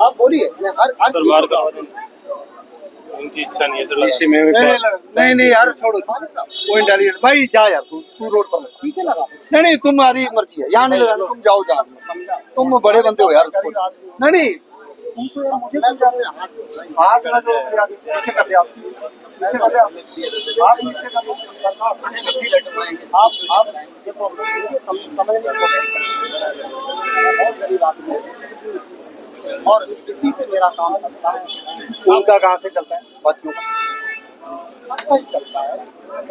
आप बोलिए, मैं हर सरवार का उनकी इच्छा नहीं है तो इसी में नहीं नहीं यार छोड़ो, वो इंटेलिजेंट भाई जा यार, तू रोड पर पीछे लगा। नहीं तुम्हारी मर्जी है, यहाँ नहीं लगाना, तुम जाओ जहाँ, तुम बड़े बंदे हो यार। नहीं नहीं तुम तो यार मुझे समझा रहे हो। हाथ ना जो पीछे कर दिया, पीछे कर दिया, आप नीचे कर दो, आप समझने की कोशिश करें। बहुत गरीब आदमी है और इसी से मेरा काम चलता है। उनका कहाँ से चलता है, बच्चों का सबका ही चलता है,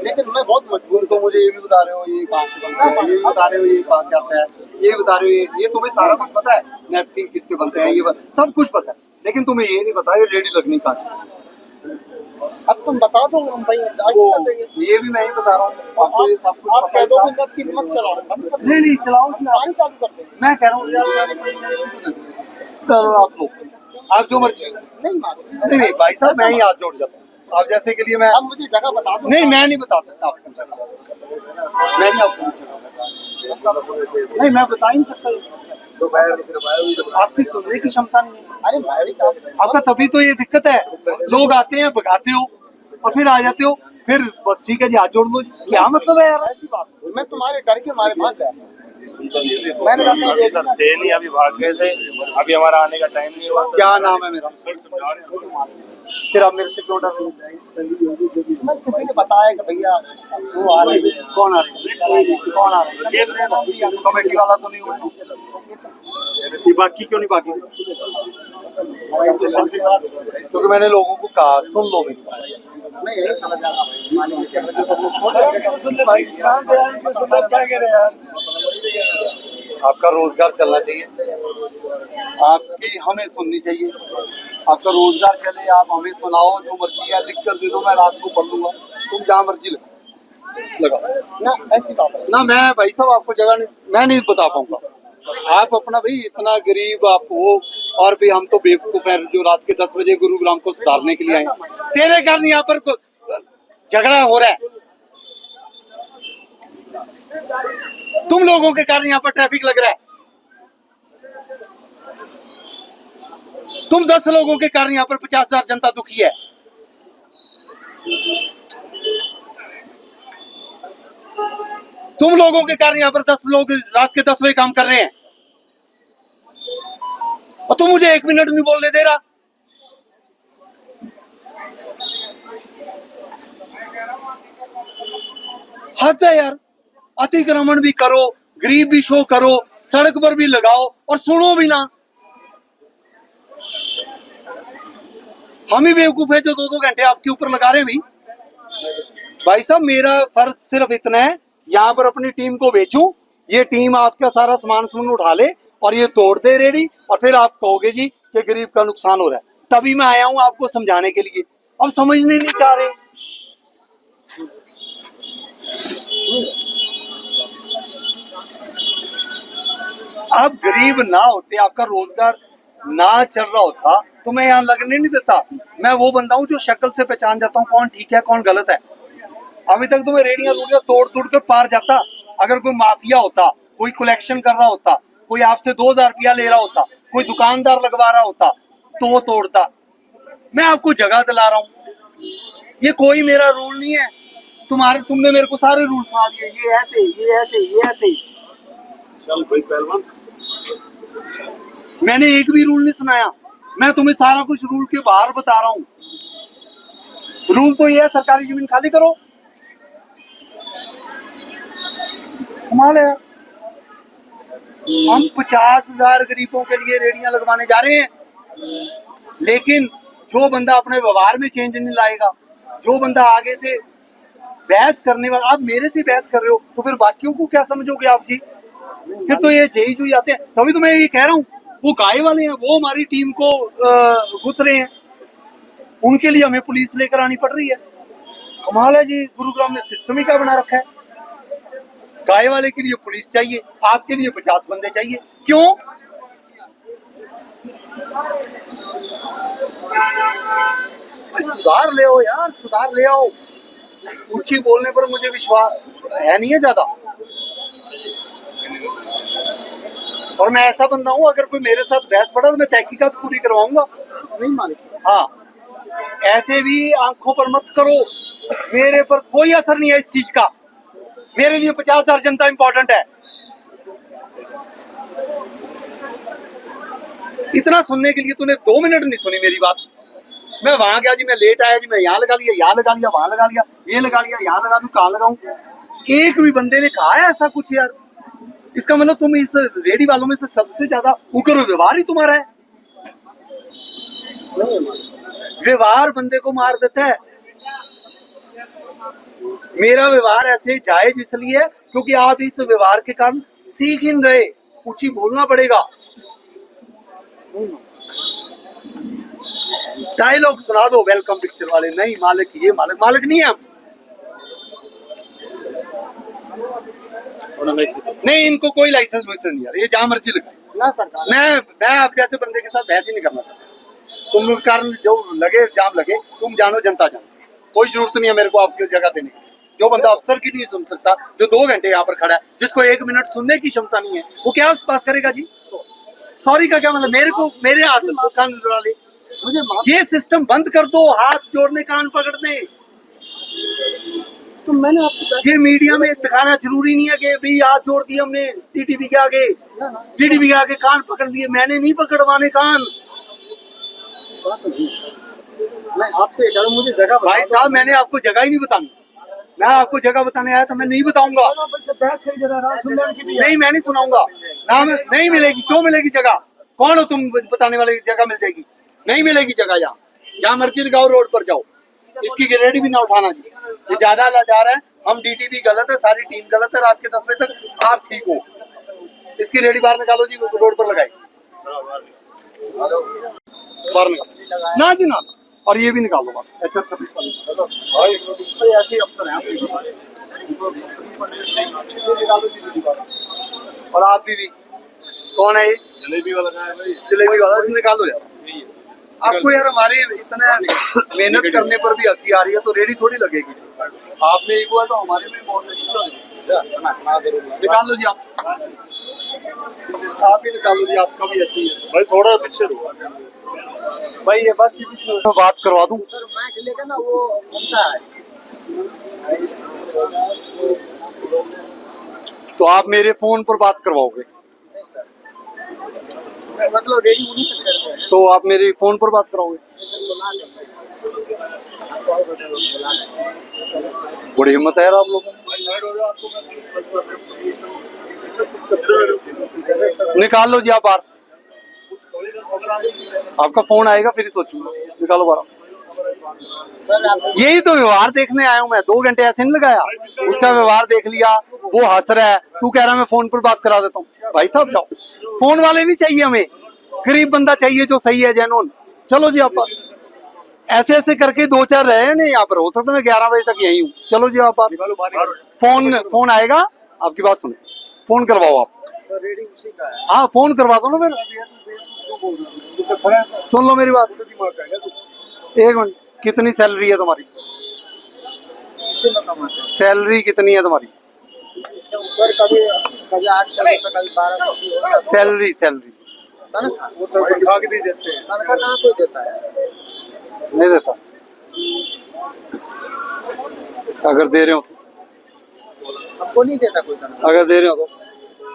लेकिन मैं बहुत मजबूर तो मुझे ये भी बता रहे हो ये कहाँ से बनता है, ये भी बता रहे हो ये कहाँ से आता है, ये बता रहे हो ये तुम्हें सारा कुछ पता है, नैपकिन किसके बनते हैं ये सब कुछ पता है, लेकिन तुम्हें ये नहीं पता ये रेडी लगनी कहाँ से। अब तुम बता दो हम भाई आज कर देंगे। ये भी मैं ही बता रहा हूँ आपको, ये सब कुछ आप पता कह ही दो था। कि नैपकिन मत चलाओ, बंद कर दो। नहीं नहीं चलाओ जी, पानी चालू कर देंगे। मैं कह रहा हूँ यार करो आप लोग, आप जो मर्जी। नहीं मानो, नहीं नहीं भाई साहब मैं ही हाथ जोड़ जाता हूँ, आप जैसे के लिए मैं अब मुझे जगह बता दो। नहीं मैं नहीं बता सकता आपको जगह, मैं नहीं आपको नहीं मैं बता ही नहीं सकता, आपकी सुनने की क्षमता नहीं है। अरे भाई आपका तभी तो ये दिक्कत है, लोग आते हैं भगाते हो और फिर आ जाते हो, फिर बस ठीक है जी हाथ जोड़ दो, क्या मतलब है यार। ऐसी बात नहीं, मैं तुम्हारे डर के मारे भाग गया। मैंने सर थे नहीं, अभी भाग गए थे, अभी हमारा आने का टाइम नहीं हुआ। क्या नाम है मेरा, सर समझा रहे हैं। फिर आप मेरे से क्यों डर रहे हो? मैं किसी ने बताया कि भैया वो आ रहे हैं। कौन आ रहे हैं, कौन आ रहे हैं, कमेटी वाला तो नहीं हुआ, ये बाकी क्यों नहीं बाकी, क्योंकि मैंने लोगों को कहा सुन लो मेरी बात। मैं यही समझ रहा आपका रोजगार चलना चाहिए, आपकी हमें सुननी चाहिए, आपका रोजगार चले, आप हमें सुनाओ जो मर्जी है, लिख कर दे दो, मैं रात को पढ़ लूंगा, तुम जहाँ मर्जी लगा ना, ऐसी बात है ना। मैं भाई साहब आपको जगह नहीं, मैं नहीं बता पाऊंगा, आप अपना भाई इतना गरीब आप हो, और भी हम तो बेवकूफ हैं जो रात के 10 बजे गुरुग्राम को सुधारने के लिए आए। तेरे कारण यहाँ पर झगड़ा हो रहा है, तुम लोगों के कारण यहाँ पर ट्रैफिक लग रहा है, तुम 10 लोगों के कारण यहाँ पर 50,000 जनता दुखी है। तुम लोगों के कारण यहाँ पर 10 लोग रात के 10 बजे काम कर रहे हैं और तुम मुझे 1 मिनट नहीं बोलने दे रहा। हद है यार, अतिक्रमण भी करो, गरीब भी शो करो, सड़क पर भी लगाओ और सुनो भी ना। हम ही बेवकूफ है जो 2-2 घंटे आपके ऊपर लगा रहे हैं। भाई साहब मेरा फर्ज सिर्फ इतना है, यहाँ पर अपनी टीम को भेजूं, ये टीम आपका सारा सामान उठा ले और ये तोड़ दे रेडी, और फिर आप कहोगे जी कि गरीब का नुकसान हो रहा है, तभी मैं आया हूं आपको समझाने के लिए। अब समझने नहीं चाह रहे। आप गरीब ना होते, आपका रोजगार ना चल रहा होता तो मैं यहाँ लगने नहीं देता। मैं वो बंदा हूँ जो शक्ल से पहचान जाता हूँ कौन ठीक है कौन गलत है। अभी तक तो मैं रेडियां तोड़ तोड़ कर पार जाता। अगर कोई माफिया होता, कोई कलेक्शन कर रहा होता, कोई आपसे 2,000 रुपया ले रहा होता, कोई दुकानदार लगवा रहा होता तो वो तोड़ता। मैं आपको जगह दिला रहा हूँ, ये कोई मेरा रूल नहीं है। तुमने मेरे को सारे रूल सुना दिए, ये ऐसे ये ऐसे ये ऐसे। चल भाई पहलवान, मैंने एक भी रूल नहीं सुनाया, मैं तुम्हें सारा कुछ रूल के बाहर बता रहा हूँ। रूल तो ये है सरकारी जमीन खाली करो। कमाल है यार, हम 50,000 गरीबों के लिए रेडियां लगवाने जा रहे हैं, लेकिन जो बंदा अपने व्यवहार में चेंज नहीं लाएगा, जो बंदा आगे से बहस करने वाला, आप मेरे से बहस कर रहे हो तो फिर बाकियों को क्या समझोगे आप जी? फिर तो ये जेई जुई आते हैं। तभी तो मैं ये कह रहा हूँ, वो गाय वाले हैं, वो हमारी टीम को गुथ रहे हैं, उनके लिए हमें पुलिस लेकर आनी पड़ रही है। कमाल है जी, गुरुग्राम में सिस्टम ही क्या बना रखा है। गाय वाले के लिए पुलिस चाहिए, आपके लिए 50 बंदे चाहिए, क्यों? सुधार ले आओ यार, सुधार ले आओ। ऊंची बोलने पर मुझे विश्वास है नहीं है ज्यादा। और मैं ऐसा बंदा हूँ, अगर कोई मेरे साथ बहस पड़ा तो मैं तहकीकात पूरी करवाऊंगा। नहीं मालिक साहब। हाँ, ऐसे भी आंखों पर मत करो, मेरे पर कोई असर नहीं है इस चीज का। मेरे लिए 50,000 जनता इंपॉर्टेंट है। इतना सुनने के लिए तूने 2 मिनट नहीं सुनी मेरी बात। मैं वहां गया जी, मैं लेट आया जी, मैं यहाँ लगा लिया, यहाँ लगा लिया, वहां लगा लिया, ये लगा लिया, यहाँ लगा दूं, कहाँ लगाऊं? एक भी बंदे ने कहा है ऐसा कुछ यार? इसका मतलब तुम इस रेडी वालों में से सबसे ज्यादा उग्र व्यवहार ही तुम्हारा है। नहीं मालिक। व्यवहार बंदे को मार देता है। मेरा व्यवहार ऐसे जायज इसलिए है क्योंकि आप इस व्यवहार के कारण सीख ही नहीं रहे, ऊंची बोलना पड़ेगा। डायलॉग सुना दो वेलकम पिक्चर वाले, नहीं मालिक ये मालिक, मालिक नहीं है हम। नहीं, इनको कोई लाइसेंस वाइसेंस नहीं यार, ये जहां मर्जी लगाए ना सरकार। मैं आप जैसे बंदे के साथ बहस ही नहीं करना चाहता। तुम कारण जो लगे जाम लगे, तुम जानो जनता जानो, कोई जरूरत नहीं है मेरे को आपकी जगह देने की। जो बंदा अफसर की नहीं सुन सकता, जो 2 घंटे यहाँ पर खड़ा है, जिसको 1 मिनट सुनने की क्षमता नहीं है, वो क्या उस बात करेगा जी? सॉरी का क्या मतलब? मेरे को मेरे हाथ में कान उड़ा ले, मुझे माफ। ये सिस्टम बंद कर दो, हाथ जोड़ने कान पकड़ने। तो मैंने आपसे ये मीडिया में दिखाना जरूरी नहीं है कि भाई हाथ जोड़ दिए हमने टीटीपी के आगे, ना टीटीपी के आगे कान पकड़ दिए। मैंने नहीं पकड़वाने कान। बात नहीं। मैं आपसे कह रहा हूं, मुझे जगह बता भाई दो। साहब, मैंने आपको जगह ही नहीं बतानी। मैं आपको जगह बताने आया था, मैं नहीं बताऊंगा। बहस करी जरा आराम सुनने की भी है। नहीं, मैं नहीं सुनाऊंगा ना, नहीं मिलेगी। क्यों मिलेगी जगह? कौन हो तुम बताने वाले? जगह मिल जाएगी? नहीं मिलेगी जगह। यहाँ जहाँ मर्जी लगाओ, रोड पर जाओ। इसकी गारंटी भी ना उठाना जी, ये ज्यादा लाचार है। हम डीटीपी गलत है, सारी टीम गलत है। रात के 10 बजे तक आप ठीक हो। इसकी रेडी बाहर निकालो जी, रोड पर लगाई, बाहर निकालो ना जी ना। और ये भी निकालो बाहर। अच्छा अच्छा, ऐसे ही अफसर हैं। और आप भी कौन है ये? जलेबी वाला है भाई। जलेबी वाला, निकालो यार। आपको यार हमारी इतने मेहनत करने पर भी हंसी आ रही है, तो रेडी थोड़ी लगेगी। आपने एक हुआ तो हमारे में बहुत निकाल लो जी आप ही निकाल लो जी। आपका भी ऐसे ही है भाई, थोड़ा पीछे रुको भाई। ये बात मैं बात करवा दूं सर माइक लेकर ना वो घूमता है। तो आप मेरे फोन पर बात करवाओगे? नहीं सर, मतलब रेडी उन्हीं से करते हैं। तो आप मेरे फोन पर बात कराओगे? बुला लेंगे आपको, और बुला लेंगे। बड़ी हिम्मत है यार आप लोगों की। निकाल लो जी आप बाहर। आपका फोन आएगा फिर ही सोचूंगा। निकालो बाहर। सर आप यही तो व्यवहार देखने आया हूँ मैं। 2 घंटे ऐसे नहीं लगाया, उसका व्यवहार देख लिया। वो हंस रहा है, तू कह रहा है मैं फोन पर बात करा देता हूँ। भाई साहब जाओ, फोन वाले नहीं चाहिए हमें, गरीब बंदा चाहिए जो सही है, जेन्युइन। चलो जी आप ऐसे ऐसे करके 2-4 रहे नहीं यहाँ पर। हो सकता है मैं 11 बजे तक यही हूँ। चलो जी आप फोन आएगा, आपकी बात सुनो। फोन करवाओ आप। सर रेडी उसी का है। हाँ, फोन करवा दो ना फिर। सुन लो मेरी बात, 1 मिनट। कितनी सैलरी है तुम्हारी? इसी में कमाते हैं सैलरी कितनी है तुम्हारी? सर। कभी कभी 800 रुपये, कभी 1200 की होता है। सैलरी तनख्वाह वो तो तनख्वाह भी देते हैं। तनख्वाह कहाँ कोई देता है? नहीं देता। अगर दे रहे हो तो? हमको नहीं देता कोई तनख्वाह। अगर दे रहे हो तो?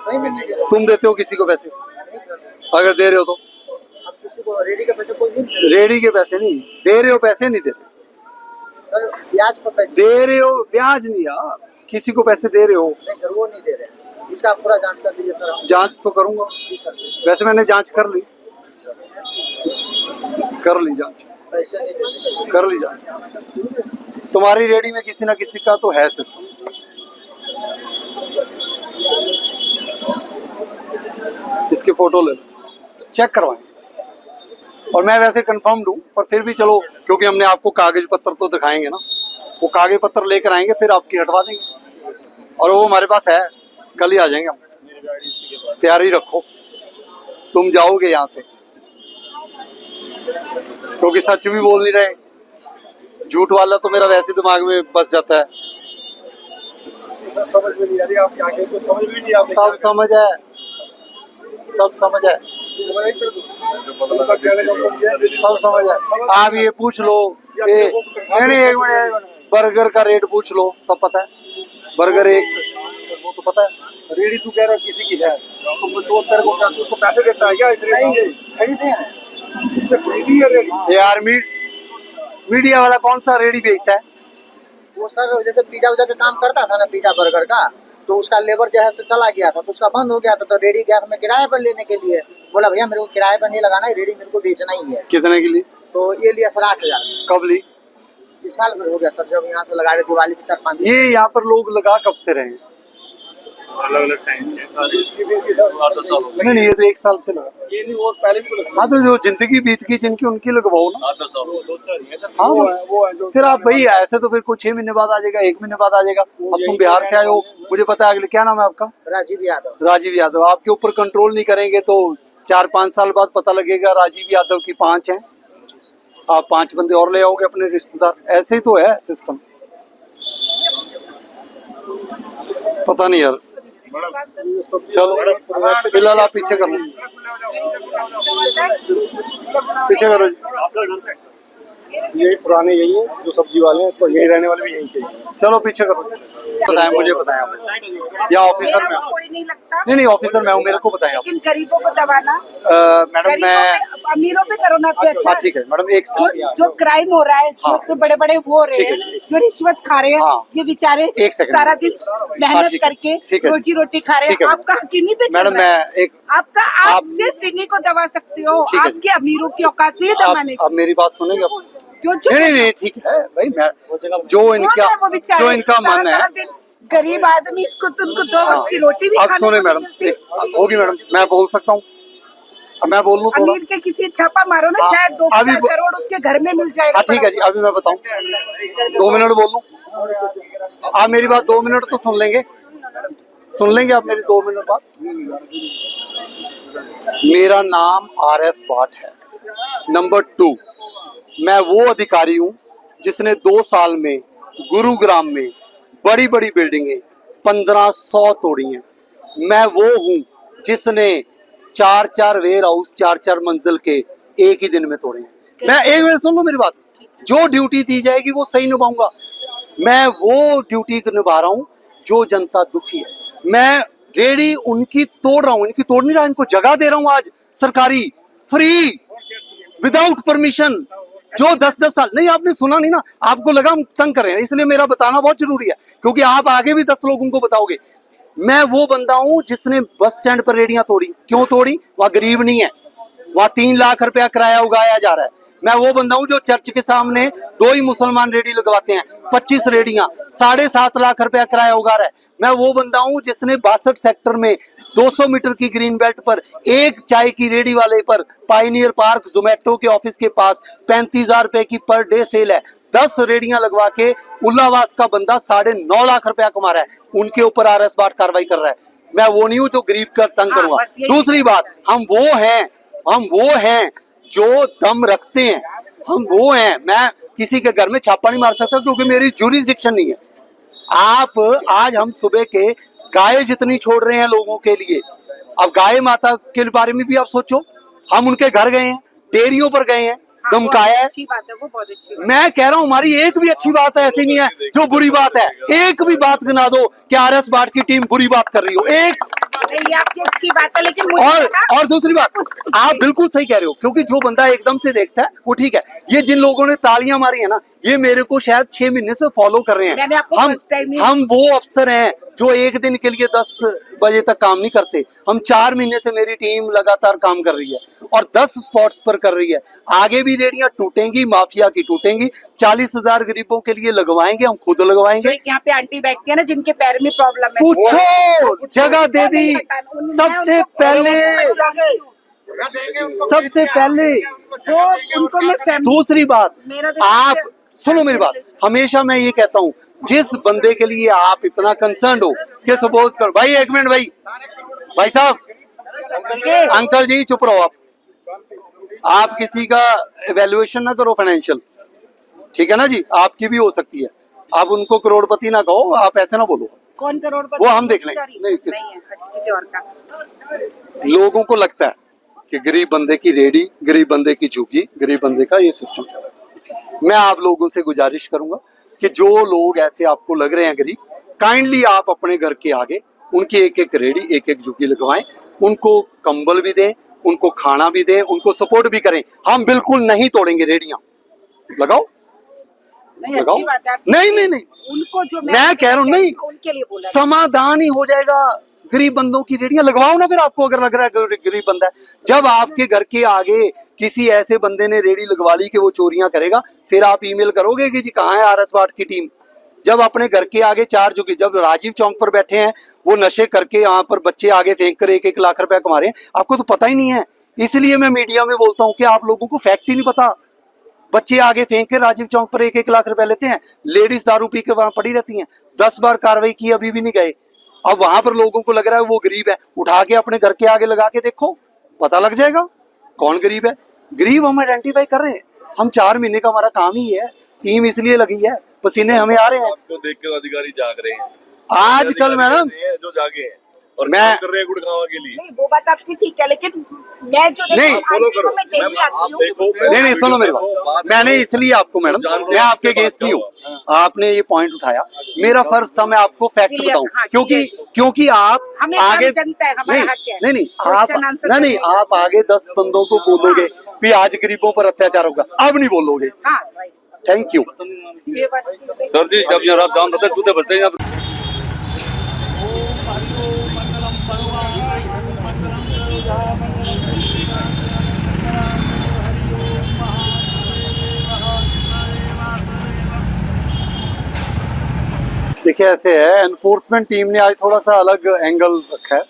सही में नहीं देता। तुम देते हो किसी को पैसे? नहीं सर, अगर दे रहे हो तो? अब किसी को रेडी का पैसा कोई नहीं देता। रेडी के पैसे नहीं दे रहे हो? पैसे नहीं दे रहे? सर ब्याज पर पैसे दे रहे हो, ब्याज नहीं यार। किसी को पैसे दे रहे हो? नहीं सर, वो नहीं दे रहे हैं। इसका आप पूरा जांच कर लीजिए सर। जांच तो करूंगा। जी सर। वैसे मैंने जांच कर ली जांच, पैसे नहीं देते। कर ली जांच। तुम्हारी रेडी में किसी ना किसी का तो है सिस्टम। इसकी फोटो ले लो, चेक करवाएं। और मैं वैसे कंफर्म दूं, पर फिर भी चलो, क्योंकि हमने आपको कागज पत्र तो दिखाएंगे ना। वो कागज पत्र लेकर आएंगे, फिर आपकी हटवा देंगे। और वो हमारे पास है, कल ही आ जाएंगे हम। तैयारी रखो, तुम जाओगे यहाँ से, क्योंकि सच भी बोल नहीं रहे। झूठ वाला तो मेरा वैसे दिमाग में बस जाता है। समझ में नहीं आ रही आपकी आगे, तो समझ में नहीं आ रही। सब समझ है, सब समझ है, सब समझ है। आप ये पूछ लो, नहीं एक मिनट, बर्गर का रेट पूछ लो, सब पता है। बर्गर एक, वो तो पता है। रेडी तू कह रहा किसी की है, तो तेरे को उसको पैसे देता है क्या? खरीदते हैं इससे खरीदी है रेडी? यार मीडिया वाला कौन सा रेडी बेचता है? वो सर जैसे पिज्जा उजा का काम करता था ना, पिज्जा बर्गर का, तो उसका लेबर जो है से चला गया था, तो उसका बंद हो गया था, तो रेडी गया था मैं किराए पर लेने के लिए। बोला भैया मेरे को किराए पर नहीं लगाना है, रेडी मेरे को बेचना ही है। कितने की ली? तो ये लिया सर 8,000। कब ली? इस साल भर हो गया सर, जब यहाँ से लगा रहे दिवाली से 4-5 दिन। ये यहाँ पर लोग लगा कब से रहे हैं? अलग अलग टाइम के नहीं ये तो 1 साल से लगा। ये नहीं, वो पहले भी तो लगा। हाँ तो जो जिंदगी बीत गई जिनकी, उनकी लगवाओ ना। हाँ वो बस। है, वो है जो फिर आप भाई ऐसे तो फिर कुछ 6 महीने बाद आ जाएगा, 1 महीने बाद आ जाएगा। अब तुम बिहार से आए हो, मुझे पता है। अगले क्या नाम है आपका? राजीव यादव। राजीव यादव। आपके ऊपर कंट्रोल नहीं करेंगे तो 4-5 साल बाद पता लगेगा राजीव यादव की 5 हैं, आप 5 बंदे और ले आओगे अपने रिश्तेदार। ऐसे ही तो है सिस्टम। पता नहीं यार, चलो फिलहाल आप पीछे करो, पीछे करो जी। यही पुराने यही है जो सब्जी वाले हैं, तो यही रहने वाले भी यही चाहिए। चलो पीछे करो। बताएं, मुझे बताएं आप, या ऑफिसर में? कोई नहीं लगता, नहीं ऑफिसर मैं हूँ, मेरे को बताएं आप। लेकिन गरीबों को दबाना, मैडम मैं, अमीरों पे करो ना तो अच्छा। हाँ ठीक है मैडम, एक जो क्राइम हो रहा है, हाँ। जो बड़े बड़े वो हो रहे ठीक है, हैं, जो रिश्वत खा रहे हैं, हाँ। ये बेचारे एक सेकंड। सारा दिन हाँ, मेहनत ठीक है, करके ठीक है। रोजी रोटी खा रहे ठीक हैं, है। आपका हक इन्हीं पे चल मैडम रहा है। मैं एक, आपका आप आप- सिर्फ इन्हीं को दबा सकते हो, ठीक है। आपके अमीरों की औकात नहीं है दबाने की। आप मेरी बात सुनेंगे आप? क्यों चुप नहीं हो? नहीं ठीक है भाई, मैं जो कौन इनका, है वो बेचारे? जो इनका मन है। सारा दिन गरीब आदमी, इसको तो उनको 2 वक्त की रोटी भी अब खाने सुने को नहीं मैडम, मिलती। होगी मैडम, मैं बोल सकता हूँ? अब मैं बोल लूँ थोड़ा? अमीर के किसी छापा मारो ना, हाँ, शायद 2-4 अभी- करोड़ उसके घर में मिल जाएगा। हाँ ठीक है जी, अभी मैं बताऊँ, 2 मिनट बोल लूँ? आप मेरी बात 2 मिनट तो सुन लेंगे, सुन लेंगे आप मेरी 2 मिनट बात? मेरा नाम RS भाट है। नंबर 2, मैं वो अधिकारी हूँ जिसने 2 साल में गुरुग्राम में बड़ी बड़ी बिल्डिंगें 1500 तोड़ी हैं। मैं वो हूँ जिसने 4-4 वेयर हाउस 4-4 मंजिल के एक ही दिन में तोड़े हैं। मैं एक मिनट सुन लो मेरी बात, जो ड्यूटी दी जाएगी वो सही निभाऊंगा। मैं वो ड्यूटी निभा रहा हूँ जो जनता दुखी है। मैं रेडी उनकी तोड़ रहा हूँ, इनकी तोड़ नहीं रहा, इनको जगह दे रहा हूँ आज सरकारी, फ्री, विदाउट परमिशन। जो 10-10 साल, नहीं आपने सुना नहीं ना, आपको लगा हम तंग कर रहे हैं, इसलिए मेरा बताना बहुत जरूरी है, क्योंकि आप आगे भी 10 लोगों को बताओगे। मैं वो बंदा हूं जिसने बस स्टैंड पर रेडियां तोड़ी। क्यों तोड़ी? वहां गरीब नहीं है, वहां 3 लाख रुपया किराया उगाया जा रहा है। मैं वो बंदा हूं जो चर्च के सामने 2 ही मुसलमान रेडी लगवाते हैं, 25 रेडियां, 7.5 लाख रुपया किराया उगा रहा है। मैं वो बंदा हूं जिसने 62 सेक्टर में 200 मीटर की ग्रीन बेल्ट पर एक चाय की रेडी वाले पर, पायनियर पार्क जोमेटो के ऑफिस के पास 35,000 रुपए की पर डे सेल है, 10 रेडियां लगवा के उल्लावास का बंदा 9.5 लाख रुपया कमा रहा है। उनके ऊपर RS भाट कार्रवाई कर रहा है। मैं वो नहीं हूं जो गरीब का तंग हाँ, करूंगा। बस यही- दूसरी बात, हम वो हैं जो दम रखते हैं, हम वो हैं। मैं किसी के घर में छापा नहीं मार सकता क्योंकि मेरी ज्यूरिसडिक्शन नहीं है। आप आज हम सुबह के गाय जितनी छोड़ रहे हैं लोगों के लिए, अब गाय माता के बारे में भी आप सोचो। हम उनके घर गए हैं, डेयरियों पर गए हैं, हाँ, धमकाया है। अच्छी बात है, वो बहुत अच्छी बात मैं कह रहा हूं हमारी एक भी अच्छी बात है ऐसी नहीं है जो बुरी बात है। एक भी बात गिना दो कि RS भाट की टीम बुरी बात कर रही हो, एक। है। ये आपकी अच्छी बात है, लेकिन मुझे लगा- और दूसरी बात, आप बिल्कुल सही कह रहे हो, क्योंकि जो बंदा एकदम से देखता है वो ठीक है। ये जिन लोगों ने तालियां मारी है ना, ये मेरे को शायद 6 महीने से फॉलो कर रहे मैंने हैं। आपको first time ही- हम वो अफसर हैं जो एक दिन के लिए 10 बजे तक काम नहीं करते। हम 4 महीने से मेरी टीम लगातार काम कर रही है और 10 स्पॉट्स पर कर रही है। आगे भी रेडियां टूटेंगी, माफिया की टूटेंगी। 40,000 गरीबों के लिए लगवाएंगे, हम खुद जो लगवाएंगे। एक यहाँ पे आंटी बैठती है ना, जिनके पैर में प्रॉब्लम है, पूछो, जगह दे दी। सबसे पहले वो उनको मैं फैमिली। दूसरी बात, मेरा तो आप सबसे- सुनो मेरी बात, हमेशा मैं ये कहता हूँ, जिस बंदे के लिए आप इतना कंसर्न हो कि सपोज करो, भाई 1 मिनट, भाई साहब, अंकल जी चुप रहो आप किसी का एवेल्युएशन ना करो फाइनेंशियल, ठीक है ना जी, आपकी भी हो सकती है। आप उनको करोड़पति ना कहो, आप ऐसे ना बोलो, कौन करोड़पति? वो हम देख लेंगे। नहीं है, अच्छा किसी और का। लोगों को लगता है कि गरीब बंदे की रेडी, गरीब बंदे की झुग्गी, गरीब बंदे का ये सिस्टम चल रहा है। मैं आप लोगों से गुजारिश करूंगा कि जो लोग ऐसे आपको लग रहे हैं गरीब, काइंडली आप अपने घर के आगे उनकी एक एक रेडी, एक एक झुग्गी लगवाएं, उनको कंबल भी दें, उनको खाना भी दें, उनको सपोर्ट भी करें। हम बिल्कुल नहीं तोड़ेंगे रेडियां, लगाओ नहीं लगाओ। अच्छी बात है। नहीं उनको जो मैं कह रहा हूँ नहीं, उनके लिए बोला समाधान ही हो जाएगा। गरीब बंदों की रेडियां लगवाओ ना, फिर आपको अगर लग रहा है गरीब बंदा है। जब आपके घर के आगे किसी ऐसे बंदे ने रेडी लगवा ली कि वो चोरियां करेगा, फिर आप ईमेल करोगे कि जी कहाँ है आरएस बाट की टीम। जब अपने घर के आगे चार झुग्गी, जब राजीव चौक पर बैठे हैं वो नशे करके यहाँ पर बच्चे आगे फेंक कर 1-1 लाख रुपया कमा रहे हैं, आपको तो पता ही नहीं है। इसलिए मैं मीडिया में बोलता हूँ कि आप लोगों को फैक्ट ही नहीं पता। बच्चे आगे फेंक के राजीव चौक पर 1-1 लाख रुपया लेते हैं, लेडीज दारू पी के वहां पड़ी रहती हैं। 10 बार कार्रवाई की, अभी भी नहीं गए। अब वहां पर लोगों को लग रहा है वो गरीब है, उठा के अपने घर के आगे लगा के देखो, पता लग जाएगा कौन गरीब है। गरीब हम आइडेंटिफाई कर रहे हैं। हम 4 महीने का हमारा काम ही है, टीम इसलिए लगी है, पसीने हमें आ रहे हैं। आपको देख के अधिकारी जाग रहे हैं आजकल मैडम, जो जागे हैं और मैं काम कर रहे हैं गुड़गांव के लिए। नहीं वो बात आपकी ठीक है, लेकिन मैं जो नहीं, फॉलो करो। मैं डेली आती आप हूँ। देखो, नहीं सुनो मेरी बात, मैंने इसलिए आपको मैडम, मैं आपके गेस्ट नहीं हूँ, आपने ये पॉइंट उठाया, मेरा फर्ज था मैं आपको फैक्ट क्लियर, बताऊं, हाँ, क्योंकि आप हमें आगे जनता है, हमारा हक है। नहीं Question answer नहीं आप आगे 10 बंदों को बोलोगे कि आज गरीबों पर अत्याचार होगा, अब नहीं बोलोगे। हाँ राइट, थैंक यू। ये बात सर जी, जब ये रात जाम रहता है जूते बजते हैं। देखिए ऐसे है, एनफोर्समेंट टीम ने आज थोड़ा सा अलग एंगल रखा है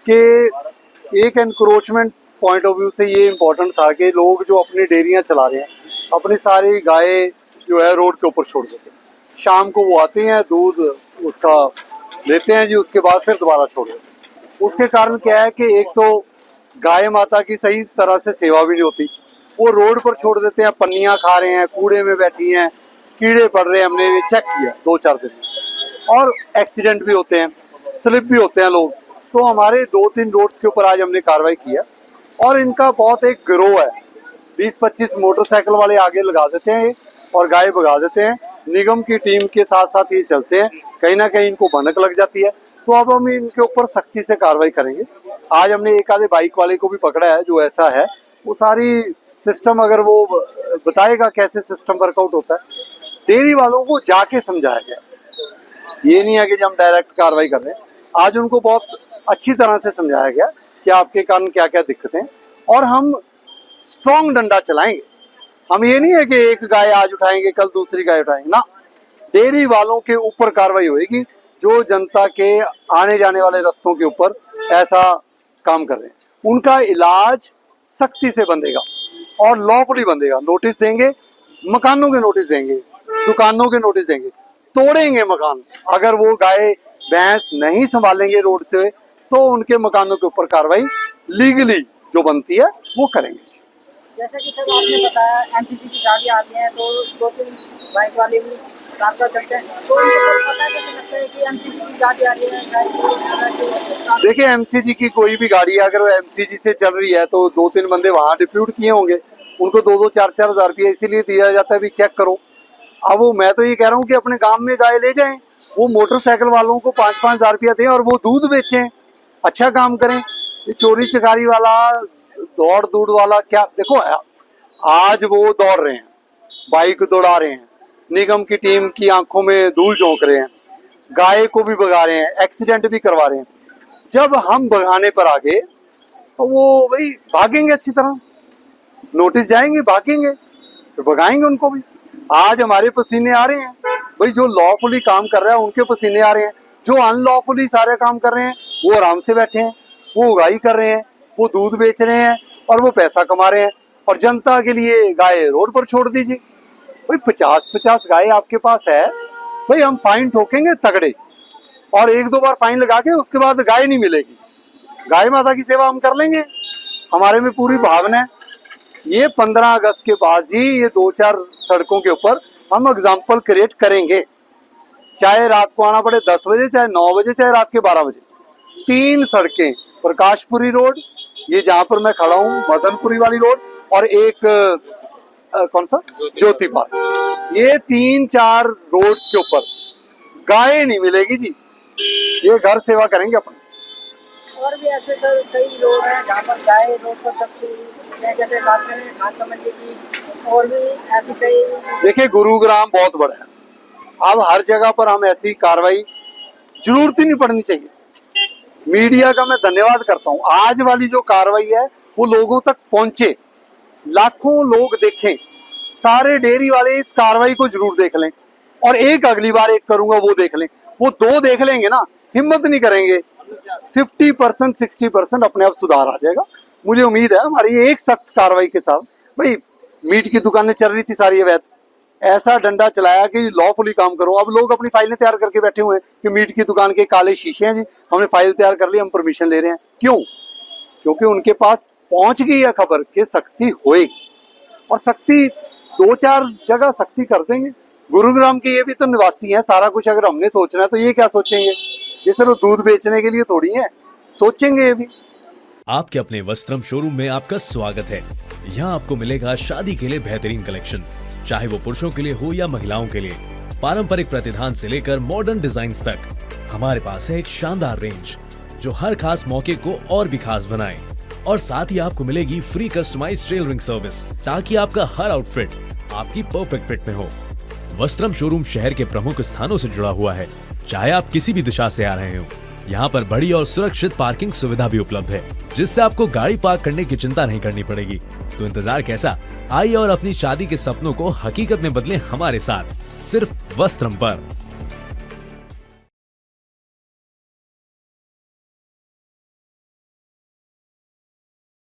कि एक एनक्रोचमेंट पॉइंट ऑफ व्यू से ये इम्पोर्टेंट था कि लोग जो अपनी डेयरियां चला रहे हैं, अपनी सारी गाय जो है रोड के ऊपर छोड़ देते हैं। शाम को वो आते हैं, दूध उसका लेते हैं जी, उसके बाद फिर दोबारा छोड़ देते हैं। उसके कारण क्या है कि एक तो गाय माता की सही तरह से सेवा भी नहीं होती, वो रोड पर छोड़ देते हैं, पन्नियां खा रहे हैं, कूड़े में बैठी हैं, कीड़े पड़ रहे हैं। हमने ये चेक किया 2-4 दिन में, और एक्सीडेंट भी होते हैं, स्लिप भी होते हैं लोग। तो हमारे 2-3 रोड्स के ऊपर आज हमने कार्रवाई किया, और इनका बहुत एक गिरोह है। 20-25 मोटरसाइकिल वाले आगे लगा देते हैं और गाय भगा देते हैं। निगम की टीम के साथ साथ ये चलते हैं, कहीं ना कहीं इनको भनक लग जाती है। तो अब हम इनके ऊपर सख्ती से कार्रवाई करेंगे। आज हमने एक आधे बाइक वाले को भी पकड़ा है जो ऐसा है, वो सारी सिस्टम अगर वो बताएगा कैसे सिस्टम वर्कआउट होता है। डेयरी वालों को जाके समझाया गया, ये नहीं है कि हम डायरेक्ट कार्रवाई कर रहे हैं। आज उनको बहुत अच्छी तरह से समझाया गया कि आपके कारण क्या क्या दिक्कतें, और हम स्ट्रॉन्ग डंडा चलाएंगे। हम ये नहीं है कि एक गाय आज उठाएंगे कल दूसरी गाय उठाएंगे ना, डेयरी वालों के ऊपर कार्रवाई होगी जो जनता के आने जाने वाले रास्तों के ऊपर ऐसा काम कर रहे हैं। उनका इलाज सख्ती से बंधेगा और लॉफुली बंधेगा। नोटिस देंगे, मकानों के नोटिस देंगे, दुकानों के नोटिस देंगे, तोड़ेंगे मकान। अगर वो गाय भैंस नहीं संभालेंगे रोड से, तो उनके मकानों के ऊपर कार्रवाई लीगली जो बनती है वो करेंगे। जैसा कि सर आपने बताया, एमसीजी की गाड़ियाँ आती हैं तो 2-3 बाइक वाले भी साथ साथ चलते हैं, तो उनको पता कैसे लगता है कि एमसीजी की गाड़ी आ रही है? देखिए एमसीजी की कोई भी गाड़ी है, अगर वो एमसीजी से चल रही है तो 2-3 बंदे वहाँ डिप्यूट किए होंगे, उनको 2-2, 4-4 हज़ार रुपया इसीलिए दिया जाता है भी चेक करो। अब वो मैं तो ये कह रहा हूँ कि अपने गांव में गाय ले जाएं, वो मोटरसाइकिल वालों को 5-5 हज़ार रुपया दें और वो दूध बेचें, अच्छा काम करें। ये चोरी चकारी वाला, दौड़ दूड़ वाला क्या, देखो आज वो दौड़ रहे हैं, बाइक दौड़ा रहे हैं, निगम की टीम की आंखों में धूल झोंक रहे हैं, गाय को भी भगा रहे हैं, एक्सीडेंट भी करवा रहे हैं। जब हम भगाने पर आ गए तो वो भाई भागेंगे, अच्छी तरह नोटिस जाएंगे, भागेंगे, तो भगाएंगे उनको भी। आज हमारे पसीने आ रहे हैं भाई, जो लॉफुली काम कर रहा है उनके पसीने आ रहे हैं, जो अनलॉफुली सारे काम कर रहे हैं वो आराम से बैठे हैं, वो उगाई कर रहे हैं, वो दूध बेच रहे हैं और वो पैसा कमा रहे हैं, और जनता के लिए गाय रोड पर छोड़ दीजिए। भाई 50-50 गाय आपके पास है, भाई हम फाइन ठोकेंगे तगड़े, और 1-2 बार फाइन लगा के उसके बाद गाय नहीं मिलेगी। गाय माता की सेवा हम कर लेंगे, हमारे में पूरी भावना है। ये 15 अगस्त के बाद जी ये 2-4 सड़कों के ऊपर हम एग्जाम्पल क्रिएट करेंगे। चाहे रात को आना पड़े 10 बजे, चाहे 9 बजे, चाहे रात के 12 बजे। 3 सड़कें, प्रकाशपुरी रोड, ये जहां पर मैं खड़ा हूँ मदनपुरी वाली रोड, और एक कौन सा ज्योति पार्क, ये 3-4 रोड्स के ऊपर गाय नहीं मिलेगी जी। ये घर सेवा करेंगे अपने। और भी ऐसे सर कई रोड हैं जहाँ पर गाय रोड पर चलती है, जैसे बात करें खानसा मंडी की, और भी ऐसी कई। देखिए गुरुग्राम बहुत बड़ा है, अब हर जगह पर हम ऐसी कार्रवाई जरूरत ही नहीं पड़नी चाहिए। मीडिया का मैं धन्यवाद करता हूँ, आज वाली जो कार्रवाई है वो लोगों तक पहुंचे, लाखों लोग देखें, सारे डेयरी वाले इस कार्रवाई को जरूर देख लें, और एक अगली बार एक करूंगा वो देख लें। वो 2 देख लेंगे ना, हिम्मत नहीं करेंगे, 50% 60% अपने आप सुधार आ जाएगा। मुझे उम्मीद है हमारी एक सख्त कार्रवाई के साथ, भाई मीट की दुकानें चल रही थी सारी अवैध, ऐसा डंडा चलाया कि लॉफुली काम करो। अब लोग अपनी फाइलें तैयार करके बैठे हुए हैं कि मीट की दुकान के काले शीशे हैं जी, हमने फाइल तैयार कर ली, हम परमिशन ले रहे हैं। क्यों? क्योंकि उनके पास पहुंच गई है खबर कि सख्ती होएगी, और सख्ती 2-4 जगह सख्ती कर देंगे। गुरुग्राम के ये भी तो निवासी हैं, सारा कुछ अगर हमने सोचना है तो ये क्या सोचेंगे? ये सिर्फ दूध बेचने के लिए थोड़ी है, सोचेंगे ये भी। आपके अपने वस्त्रम शोरूम में आपका स्वागत है। यहाँ आपको मिलेगा शादी के लिए बेहतरीन कलेक्शन, चाहे वो पुरुषों के लिए हो या महिलाओं के लिए, पारंपरिक प्रतिधान से लेकर मॉडर्न डिजाइन्स तक। हमारे पास है एक शानदार रेंज जो हर खास मौके को और भी खास बनाए, और साथ ही आपको मिलेगी फ्री कस्टमाइज्ड टेलरिंग सर्विस, ताकि आपका हर आउटफिट आपकी परफेक्ट फिट में हो। वस्त्रम शोरूम शहर के प्रमुख स्थानों से जुड़ा हुआ है, चाहे आप किसी भी दिशा से आ रहे हो। यहाँ पर बड़ी और सुरक्षित पार्किंग सुविधा भी उपलब्ध है, जिससे आपको गाड़ी पार्क करने की चिंता नहीं करनी पड़ेगी। तो इंतजार कैसा, आइए और अपनी शादी के सपनों को हकीकत में बदलें हमारे साथ, सिर्फ वस्त्रम पर।